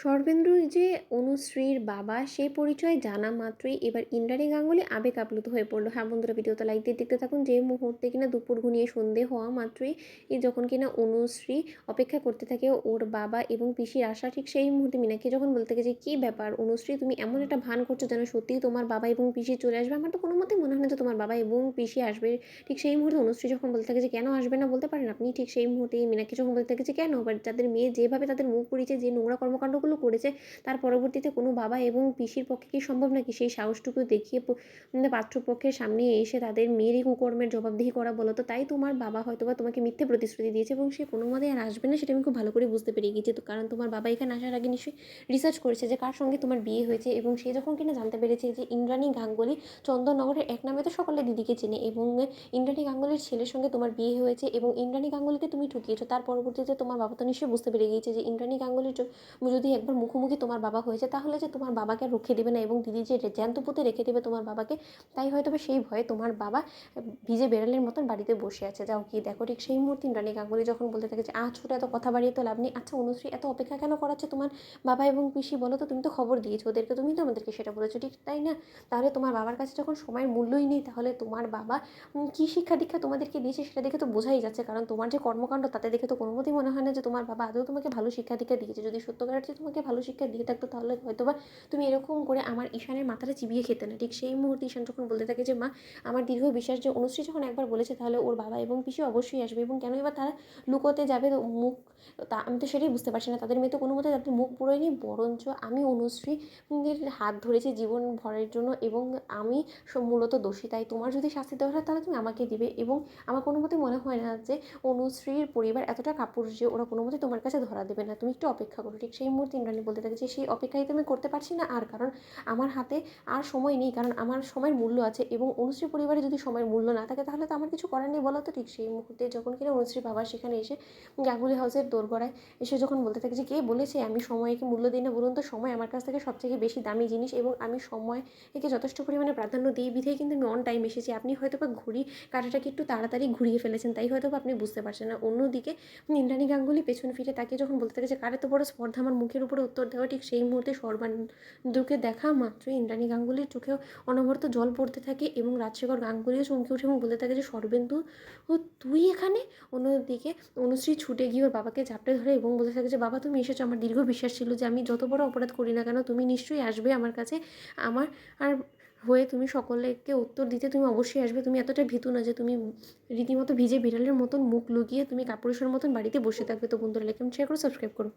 শরবেন্দু যে অনুশ্রীর বাবা সেই পরিচয় জানা মাত্রই এবার ইন্দ্রাণী গাঙ্গুলি আবেগ আপ্লুত হয়ে পড়লো। হ্যাঁ বন্ধুরা, ভিডিওতে লাইক দিয়ে দেখতে থাকুন। যে মুহূর্তে কিনা দুপুর ঘনিয়ে সন্ধে হওয়া মাত্রই যখন কিনা অনুশ্রী অপেক্ষা করতে থাকে ওর বাবা এবং পিসির আসা, ঠিক সেই মুহূর্তে মীনাক্ষী যখন বলতে থাকে যে কী ব্যাপার অনুশ্রী, তুমি এমন একটা ভান করছো যেন সত্যিই তোমার বাবা এবং পিসি চলে আসবে। আমার তো কোনো মতেই মনে হয় না যে তোমার বাবা এবং পিসি আসবে। ঠিক সেই মুহূর্তে অনুশ্রী যখন বলতে থাকে যে কেন আসবে না বলতে পারেন আপনি, ঠিক সেই মুহূর্তে মীনাক্ষী যখন বলতে থাকে যে কেন, আবার যাদের মেয়ে যেভাবে তাদের মুখ পুড়িয়েছে, যে নোংরা কর্মকাণ্ডগুলো করেছে, তার পরবর্তীতে কোনো বাবা এবং পিসির পক্ষে কি সম্ভব নাকি সেই সাহসটুকু দেখিয়ে পাত্রপক্ষের সামনে এসে তাদের মেয়েরই কুকর্মের জবাবদিহি করা? বলো তো। তাই তোমার বাবা হয়তোবা তোমাকে মিথ্যে প্রতিশ্রুতি দিয়েছে এবং সে কোনো মতেই আর আসবে না, সেটা আমি খুব ভালো করে বুঝতে পেরে গেছি। তো কারণ তোমার বাবা এখানে আসার আগে নিশ্চয়ই রিসার্চ করেছে যে কার সঙ্গে তোমার বিয়ে হয়েছে, এবং সে যখন কিনা জানতে পেরেছে যে ইন্দ্রাণী গাঙ্গুলি চন্দননগরের এক নামে তো সকলে দিদিকে চেনে, এবং ইন্দ্রাণী গাঙ্গুলির ছেলের সঙ্গে তোমার বিয়ে হয়েছে এবং ইন্দ্রাণী গাঙ্গুলিকে তুমি ঠকিয়েছো, তার পরবর্তীতে তোমার বাবা তো নিশ্চয়ই বুঝতে পেরে গিয়েছে যে ইন্দ্রাণী গাঙ্গুলির যদি একবার মুখোমুখি তোমার বাবা হয়েছে তাহলে যে তোমার বাবাকে আর রুখে দেবে না এবং দিদি যে জ্যান্ত পুঁতে রেখে দেবে তোমার বাবাকে, তাই হয়তো সেই ভয়ে তোমার বাবা ভিজে বেড়ালের মতন বাড়িতে বসে আছে। যাও গিয়ে দেখো। ঠিক সেই মুহূর্তে ইন্দ্রাণী গাঙ্গুলি যখন বলতে থাকে যে ছোট এত কথা বাড়িয়ে তো লাভ নেই। আচ্ছা অনুশ্রী, এত অপেক্ষা কেন করাচ্ছে তোমার বাবা এবং পিসি? বলো তো, তুমি তো খবর দিয়েছো ওদেরকে, তুমি তো আমাদেরকে সেটা বলেছো, ঠিক তাই না? তাহলে তোমার বাবার কাছে যখন সময়ের মূল্যই নেই, তাহলে তোমার বাবা কী শিক্ষা দীক্ষা তোমাদেরকে দিয়েছে সেটা দেখে তো বোঝাই যাচ্ছে। কারণ তোমার যে কর্মকাণ্ড তাতে দেখে তো কোনো মতেই মনে হয় না যে তোমার বাবা আদৌ তোমাকে ভালো শিক্ষা দীক্ষা দিয়েছে। যদি সত্যকার অর্থে তোমাকে ভালো শিক্ষা দিয়ে থাকতো তাহলে হয়তোবা তুমি এরকম করে আমার ঈশানের মাথাটা চিবিয়ে খেতে না। ঠিক সেই মুহূর্তে ঈশান যখন বলতে থাকে যে মা, আমার দীর্ঘ বিশ্বাস যে অনুশ্রী যখন একবার বলেছে তাহলে ওর বাবা এবং পিসি অবশ্যই আসবে, এবং কেন এবার তারা লুকোতে যাবে তো মুখ, তা আমি তো সেটাই বুঝতে পারছি না। তাদের মেয়ে তো কোনো মতে তাদের মুখ পুরোয়নি, বরঞ্চ আমি অনুশ্রী হাত ধরেছি জীবন ভরের জন্য, এবং আমি মূলত দোষী। তাই তোমার যদি শাস্তি দেওয়া হয় তাহলে তুমি আমাকে দিবে, এবং আমার কোনো মতে মনে হয় না যে অনুশ্রীর পরিবার এতটা কাপুরুষ যে ওরা কোনো মতে তোমার কাছে ধরা দেবে না। তুমি একটু অপেক্ষা করো। ঠিক সেই মুহূর্তে ইন্দ্রাণী বলতে থাকে যে সেই অপেক্ষায় তো আমি করতে পারছি না আর, কারণ আমার হাতে আর সময় নেই, কারণ আমার সময়ের মূল্য আছে, এবং অনুশ্রী পরিবারে যদি সময়ের মূল্য না থাকে তাহলে তো আমার কিছু করার নেই। বলো তো। ঠিক সেই মুহূর্তে যখন কিনা অনুশ্রীর বাবা সেখানে এসে গাঙ্গুলি হাউসের দোরগোড়ায় এসে যখন বলতে থাকে যে কে বলেছে আমি সময়কে মূল্য দিই না? বলুন তো। সময় আমার কাছ থেকে সবথেকে বেশি দামি জিনিস, এবং আমি সময়কে যথেষ্ট পরিমাণে প্রাধান্য দিই বিধেই কিন্তু আমি অন টাইম এসেছি। আপনি হয়তো বা ঘড়ি কাঁটাটাকে একটু তাড়াতাড়ি ঘুরিয়ে ফেলেছেন, তাই হয়তো বা আপনি বুঝতে পারছেন না। অন্যদিকে ইন্দ্রাণী গাঙ্গুলি পেছন ফিরে তাকিয়ে যখন বলতে থাকে যে কার এত বড় স্পর্ধা আমার মুখের উপরে উত্তর দেওয়া, ঠিক সেই মুহূর্তে সর্বানন্দকে দেখা মাত্রই ইন্দ্রাণী গাঙ্গুলির চোখেও অনবরত জল পড়তে থাকে, এবং রাজশেখর গাঙ্গুলিও চমকে উঠে এবং বলতে থাকে যে সর্বেন্দু, ও তুই এখানে? অন্যদিকে অনুশ্রী ছুটে গিয়ে ওর বাবাকে ঝাপটে ধরে এবং বলতে থাকে যে বাবা তুমি এসেছো, আমার দীর্ঘ বিশ্বাস ছিল যে আমি যত বড় অপরাধ করি না কেন তুমি নিশ্চয়ই আসবে আমার কাছে, আমার আর হয়ে তুমি সকলকে উত্তর দিতে তুমি অবশ্যই আসবে। তুমি এতটা ভীতু না যে তুমি রীতিমতো ভিজে বিড়ালের মতন মুখ লুকিয়ে তুমি কাপুরুষের মতন বাড়িতে বসে থাকবে। তো বন্ধুরা, লাইক কমেন্ট শেয়ার করো, সাবস্ক্রাইব করো।